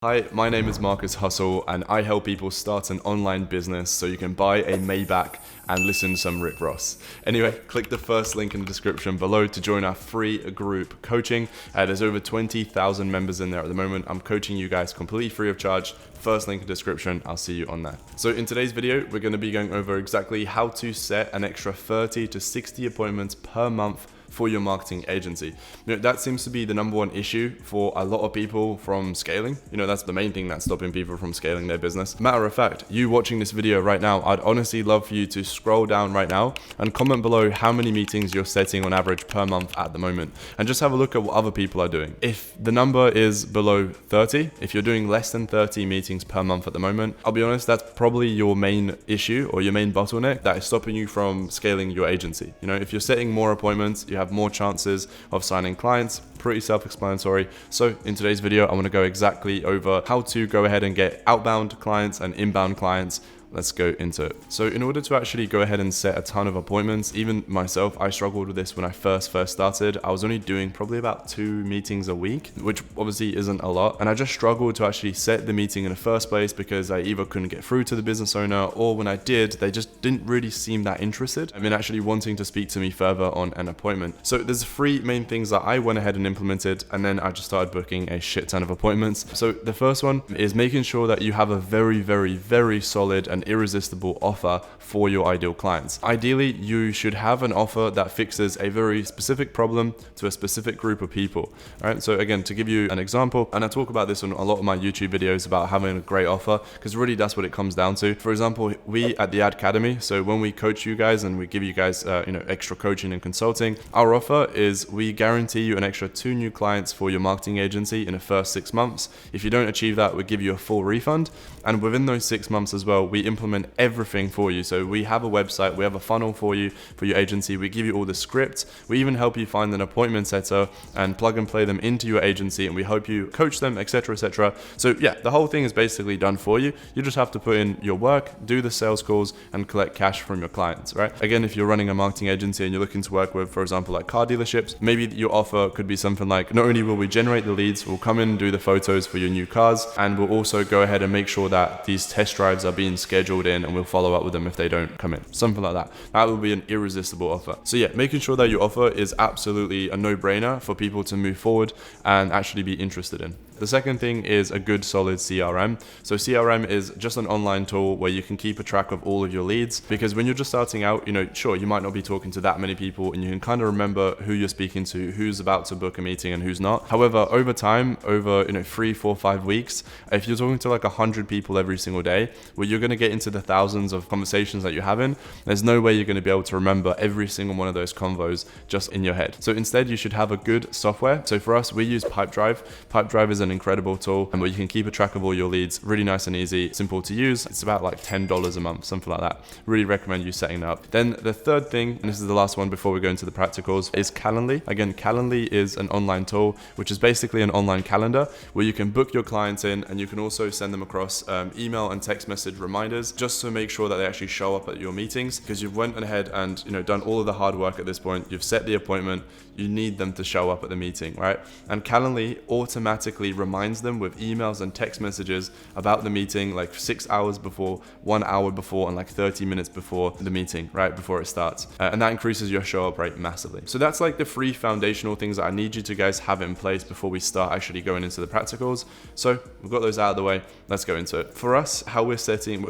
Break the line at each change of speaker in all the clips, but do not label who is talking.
Hi, my name is Marcus Hustle and I help people start an online business so you can buy a Maybach and listen to some Rick Ross. Anyway, click the first link in the description below to join our free group coaching. There's over 20,000 members in there at the moment. I'm coaching you guys completely free of charge. First link in the description, I'll see you on there. So in today's video, we're going to be going over exactly how to set an extra 30 to 60 appointments per month for your marketing agency. That seems to be the number one issue for a lot of people from scaling. That's the main thing that's stopping people from scaling their business. Matter of fact, you watching this video right now, I'd honestly love for you to scroll down right now and comment below how many meetings you're setting on average per month at the moment. And just have a look at what other people are doing. If the number is below 30, if you're doing less than 30 meetings per month at the moment, I'll be honest, that's probably your main issue or your main bottleneck that is stopping you from scaling your agency. If you're setting more appointments, you have more chances of signing clients. Pretty self-explanatory. So in today's video, I want to go exactly over how to go ahead and get outbound clients and inbound clients. Let's go into it. So in order to actually go ahead and set a ton of appointments, even myself, I struggled with this when I first started. I was only doing probably about 2 meetings a week, which obviously isn't a lot. And I just struggled to actually set the meeting in the first place because I either couldn't get through to the business owner, or when I did, they just didn't really seem that interested in actually wanting to speak to me further on an appointment. So there's 3 main things that I went ahead and implemented, and then I just started booking a shit ton of appointments. So the first one is making sure that you have a very, very, very solid and irresistible offer for your ideal clients. Ideally, you should have an offer that fixes a very specific problem to a specific group of people. All right. So again, to give you an example, and I talk about this on a lot of my YouTube videos about having a great offer, because really that's what it comes down to. For example, we at the Ad Academy, so when we coach you guys and we give you guys extra coaching and consulting, our offer is we guarantee you an extra 2 new clients for your marketing agency in the first 6 months. If you don't achieve that, we give you a full refund. And within those 6 months as well, we implement everything for you. So we have a website, we have a funnel for you, for your agency. We give you all the scripts. We even help you find an appointment setter and plug and play them into your agency, and we help you coach them, etc., etc. So yeah, the whole thing is basically done for you. You just have to put in your work, do the sales calls, and collect cash from your clients, right? Again, if you're running a marketing agency and you're looking to work with, for example, like car dealerships, maybe your offer could be something like, not only will we generate the leads, we'll come in and do the photos for your new cars, and we'll also go ahead and make sure that these test drives are being scheduled in, and we'll follow up with them if they don't come in. Something like that. That will be an irresistible offer. So yeah, making sure that your offer is absolutely a no-brainer for people to move forward and actually be interested in. The second thing is a good solid CRM. So CRM is just an online tool where you can keep a track of all of your leads, because when you're just starting out, sure, you might not be talking to that many people, and you can kind of remember who you're speaking to, who's about to book a meeting and who's not. However, over time, over 3, 4, 5 weeks, if you're talking to like 100 people every single day, where you're going to get into the thousands of conversations that you're having, there's no way you're going to be able to remember every single one of those convos just in your head. So instead, you should have a good software. So for us, we use Pipedrive. Pipedrive is an incredible tool, and where you can keep a track of all your leads. Really nice and easy, simple to use. It's about like $10 a month, something like that. Really recommend you setting that up. Then the third thing, and this is the last one before we go into the practicals, is Calendly. Again, Calendly is an online tool, which is basically an online calendar where you can book your clients in, and you can also send them across email and text message reminders, just to make sure that they actually show up at your meetings, because you've went ahead and done all of the hard work at this point. You've set the appointment. You need them to show up at the meeting, right? And Calendly automatically reminds them with emails and text messages about the meeting, like 6 hours before, 1 hour before, and like 30 minutes before the meeting, right? Before it starts. And that increases your show up rate massively. So that's like the 3 foundational things that I need you to guys have in place before we start actually going into the practicals. So we've got those out of the way. Let's go into it. For us, how we're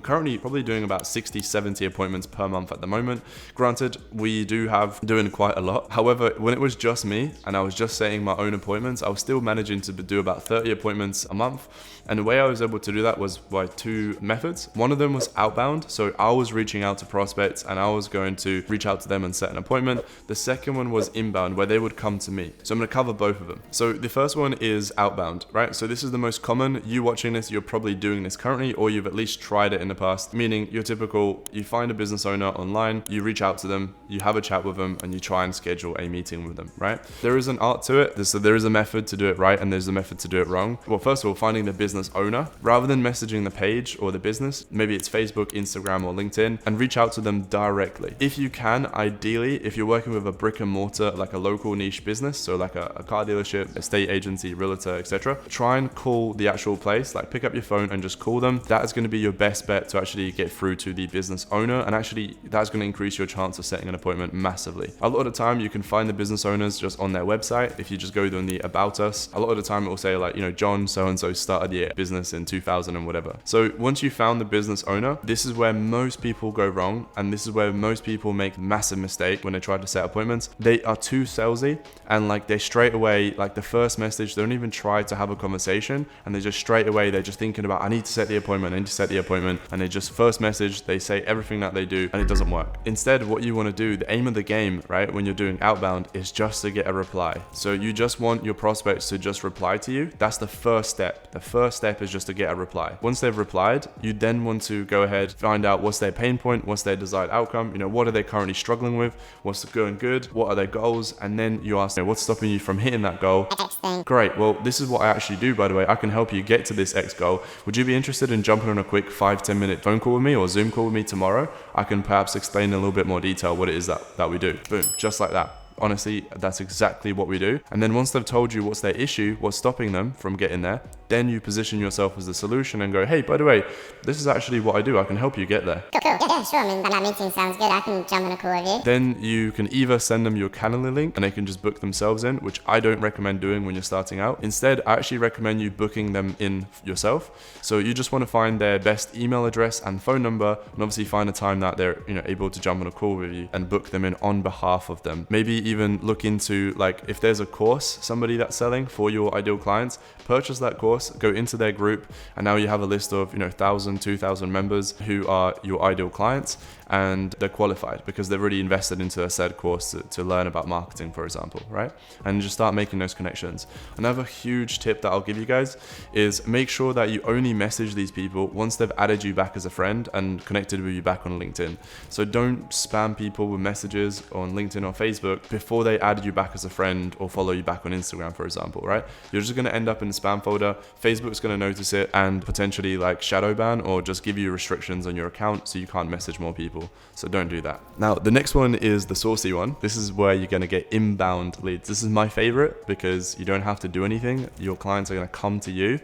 currently probably doing about 60, 70 appointments per month at the moment. Granted, we doing quite a lot. However, when it was just me and I was just setting my own appointments, I was still managing to do about 30 appointments a month. And the way I was able to do that was by 2 methods. One of them was outbound. So I was reaching out to prospects and I was going to reach out to them and set an appointment. The second one was inbound, where they would come to me. So I'm going to cover both of them. So the first one is outbound, right? So this is the most common. You watching this, you're probably doing this currently, or you've at least tried it in the past, meaning you're typical, you find a business owner online, you reach out to them, you have a chat with them, and you try and schedule a meeting with them, right? There is an art to it. So there is a method to do it right, and there's a method to do it wrong. Well, first of all, finding the business owner rather than messaging the page or the business. Maybe it's Facebook, Instagram, or LinkedIn, and reach out to them directly. If you can, ideally, if you're working with a brick and mortar, like a local niche business, so like a car dealership, estate agency, realtor, etc., try and call the actual place, like pick up your phone and just call them. That is going to be your best bet to actually get through to the business owner, and actually that's going to increase your chance of setting an appointment massively. A lot of the time you can find the business owners just on their website. If you just go on the About Us, a lot of the time it will say like, you know, John so-and-so started the business in 2000 and whatever. So once you found the business owner, this is where most people go wrong, and this is where most people make massive mistake when they try to set appointments. They are too salesy, and like they straight away, like the first message, they don't even try to have a conversation, and they just straight away, they're just thinking about, I need to set the appointment, and they just first message, they say everything that they do, and it doesn't work. Instead, what you want to do, the aim of the game, right, when you're doing outbound, is just to get a reply. So you just want your prospects to just reply to you. That's the first step. The first step is just to get a reply. Once they've replied, you then want to go ahead, find out what's their pain point, what's their desired outcome, you know, what are they currently struggling with, what's going good, what are their goals, and then you ask, what's stopping you from hitting that goal? Great, well, this is what I actually do, by the way. I can help you get to this X goal. Would you be interested in jumping on a quick 5-10 minute phone call with me or Zoom call with me tomorrow? I can perhaps explain in a little bit more detail what it is that we do. Boom, just like that. Honestly, that's exactly what we do. And then once they've told you what's their issue, what's stopping them from getting there, then you position yourself as the solution and go, hey, by the way, this is actually what I do. I can help you get there.
Cool. Yeah, sure. I mean, that meeting sounds good. I can jump on a call with you.
Then you can either send them your Calendly link and they can just book themselves in, which I don't recommend doing when you're starting out. Instead, I actually recommend you booking them in yourself. So you just want to find their best email address and phone number, and obviously find a time that they're, you know, able to jump on a call with you and book them in on behalf of them. Maybe even look into, like, if there's a course, somebody that's selling for your ideal clients, purchase that course, go into their group, and now you have a list of, 1,000, 2,000 members who are your ideal clients, and they're qualified because they've already invested into a said course to learn about marketing, for example, right? And just start making those connections. Another huge tip that I'll give you guys is make sure that you only message these people once they've added you back as a friend and connected with you back on LinkedIn. So don't spam people with messages on LinkedIn or Facebook before they added you back as a friend or follow you back on Instagram, for example, right? You're just going to end up in the spam folder. Facebook's going to notice it and potentially like shadow ban or just give you restrictions on your account so you can't message more people. So don't do that. Now, the next one is the saucy one. This is where you're going to get inbound leads. This is my favorite because you don't have to do anything. Your clients are going to come to you.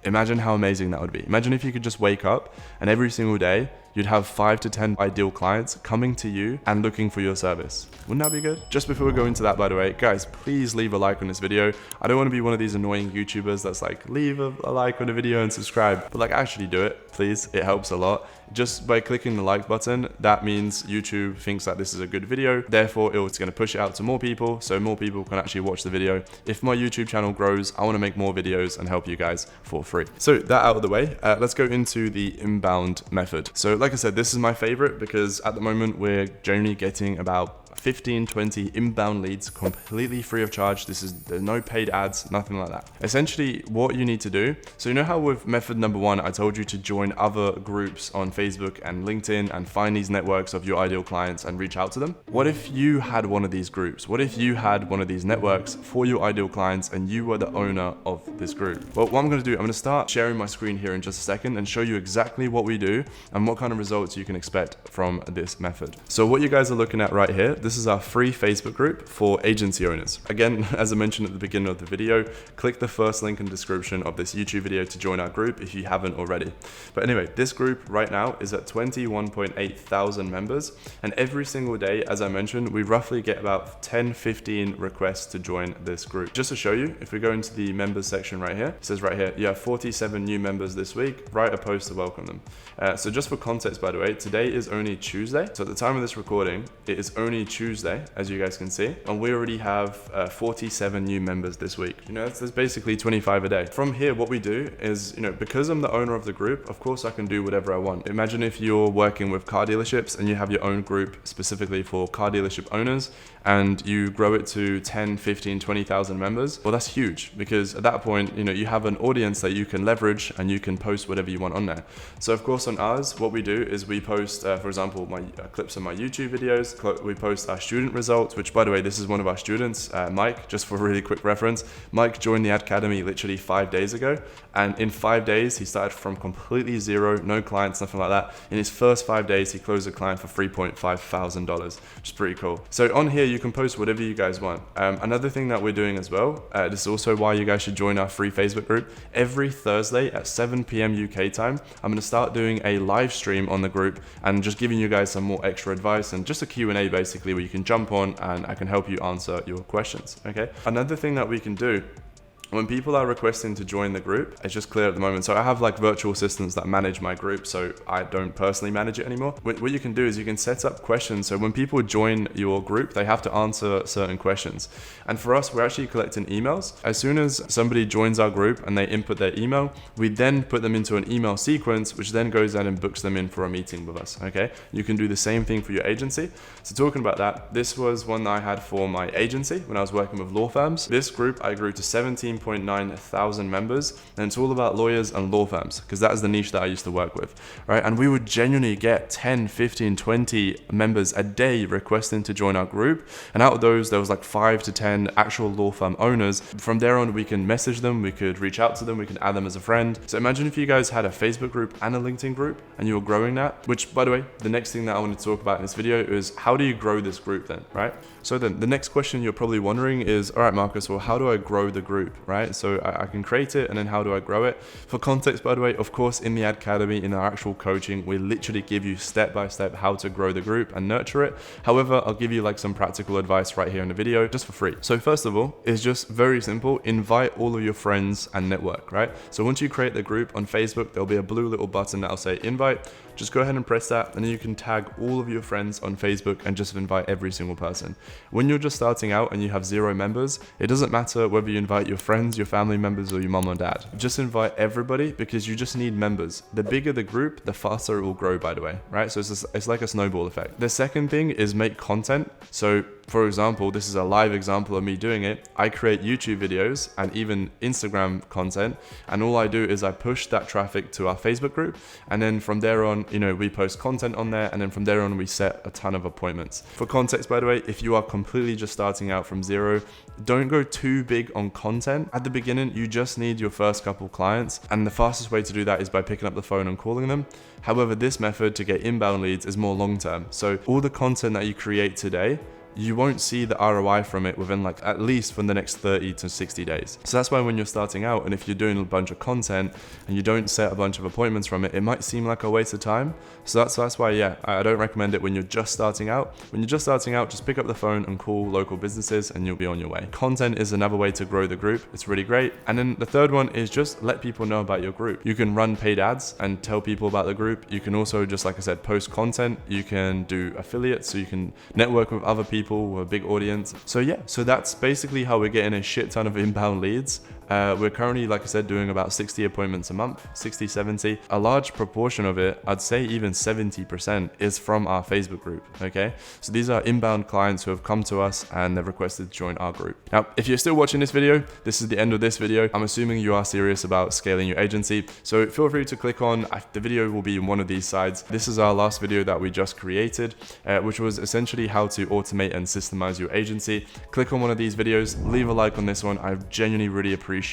Imagine how amazing that would be. Imagine if you could just wake up and every single day you'd have 5 to 10 ideal clients coming to you and looking for your service. Wouldn't that be good? Just before we go into that, by the way, guys, please leave a like on this video. I don't want to be one of these annoying YouTubers that's like, leave a like on the video and subscribe, but like actually do it, please. It helps a lot. Just by clicking the like button, that means YouTube thinks that this is a good video. Therefore, it's going to push it out to more people, so more people can actually watch the video. If my YouTube channel grows, I want to make more videos and help you guys for free. So that out of the way, let's go into the inbound method. So like I said, this is my favorite because at the moment we're generally getting about 15-20 inbound leads completely free of charge. There's no paid ads, nothing like that. Essentially what you need to do, so you know how with method number 1 I told you to join other groups on Facebook and LinkedIn and find these networks of your ideal clients and reach out to them? What if you had one of these groups? What if you had one of these networks for your ideal clients and you were the owner of this group? Well, what I'm going to do, I'm going to start sharing my screen here in just a second and show you exactly what we do and what kind of results you can expect from this method. So what you guys are looking at right here, this is our free Facebook group for agency owners. Again, as I mentioned at the beginning of the video, click the first link in the description of this YouTube video to join our group if you haven't already. But anyway, this group right now is at 21.8 thousand members, and every single day, as I mentioned, we roughly get about 10-15 requests to join this group. Just to show you, if we go into the members section right here, it says right here, you have 47 new members this week. Write a post to welcome them. So just for context, by the way, today is only Tuesday. So at the time of this recording, it is only Tuesday, as you guys can see, and we already have 47 new members this week. That's basically 25 a day. From here, what we do is, because I'm the owner of the group, of course I can do whatever I want. Imagine if you're working with car dealerships and you have your own group specifically for car dealership owners, and you grow it to 10, 15, 20,000 members. Well, that's huge because at that point, you have an audience that you can leverage and you can post whatever you want on there. So of course on ours, what we do is we post, for example, my clips of my YouTube videos. We post post our student results, which by the way, this is one of our students, Mike, just for really quick reference. Mike joined the Academy literally 5 days ago. And in 5 days, he started from completely zero, no clients, nothing like that. In his first 5 days, he closed a client for $3,500, which is pretty cool. So on here, you can post whatever you guys want. Another thing that we're doing as well, this is also why you guys should join our free Facebook group. Every Thursday at 7 p.m. UK time, I'm going to start doing a live stream on the group and just giving you guys some more extra advice and just a Q&A basically where you can jump on and I can help you answer your questions. Okay. Another thing that we can do when people are requesting to join the group, it's just clear at the moment. So I have like virtual assistants that manage my group, so I don't personally manage it anymore. What you can do is you can set up questions. So when people join your group, they have to answer certain questions. And for us, we're actually collecting emails. As soon as somebody joins our group and they input their email, we then put them into an email sequence, which then goes out and books them in for a meeting with us. Okay. You can do the same thing for your agency. So talking about that, this was one that I had for my agency when I was working with law firms. This group, I grew to 17.9 thousand members, and it's all about lawyers and law firms because that is the niche that I used to work with, right? And we would genuinely get 10, 15, 20 members a day requesting to join our group, and out of those there was like 5 to 10 actual law firm owners. From there on, we can message them, we could reach out to them, we can add them as a friend. So imagine if you guys had a Facebook group and a LinkedIn group and you were growing that, which by the way, the next thing that I want to talk about in this video is how do you grow this group then, right? So then the next question you're probably wondering is, all right, Marcus, well, how do I grow the group, right? So I can create it and then how do I grow it? For context, by the way, of course, in the Academy, in our actual coaching, we literally give you step-by-step how to grow the group and nurture it. However, I'll give you like some practical advice right here in the video just for free. So first of all, it's just very simple. Invite all of your friends and network, right? So once you create the group on Facebook, there'll be a blue little button that'll say invite. Just go ahead and press that, and then you can tag all of your friends on Facebook and just invite every single person. When you're just starting out and you have 0 members, it doesn't matter whether you invite your friends, your family members, or your mom or dad. Just invite everybody because you just need members. The bigger the group, the faster it will grow, by the way, right? So it's like a snowball effect. The second thing is make content. So for example, this is a live example of me doing it. I create YouTube videos and even Instagram content, and all I do is I push that traffic to our Facebook group, and then from there on, we post content on there, and then from there on we set a ton of appointments. For context, by the way, if you are completely just starting out from 0, don't go too big on content. At the beginning, you just need your first couple clients, and the fastest way to do that is by picking up the phone and calling them. However, this method to get inbound leads is more long-term. So all the content that you create today, you won't see the ROI from it within like at least for the next 30 to 60 days. So that's why when you're starting out and if you're doing a bunch of content and you don't set a bunch of appointments from it, it might seem like a waste of time. So that's why, yeah, I don't recommend it when you're just starting out. When you're just starting out, just pick up the phone and call local businesses and you'll be on your way. Content is another way to grow the group. It's really great. And then the third one is just let people know about your group. You can run paid ads and tell people about the group. You can also, just like I said, post content. You can do affiliates, so you can network with other people with a big audience. So yeah, so that's basically how we're getting a shit ton of inbound leads. We're currently, like I said, doing about 60 appointments a month, 60, 70. A large proportion of it, I'd say even 70%, is from our Facebook group, okay? So these are inbound clients who have come to us and they've requested to join our group. Now, if you're still watching this video, this is the end of this video. I'm assuming you are serious about scaling your agency. So feel free to click on, the video will be in one of these sides. This is our last video that we just created, which was essentially how to automate and systemize your agency. Click on one of these videos, leave a like on this one. I genuinely really appreciate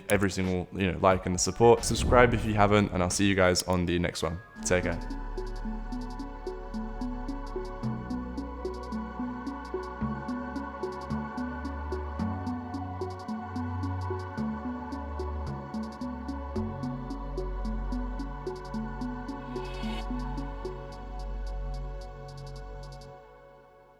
every single like and the support. Subscribe if you haven't, and I'll see you guys on the next one. Take care.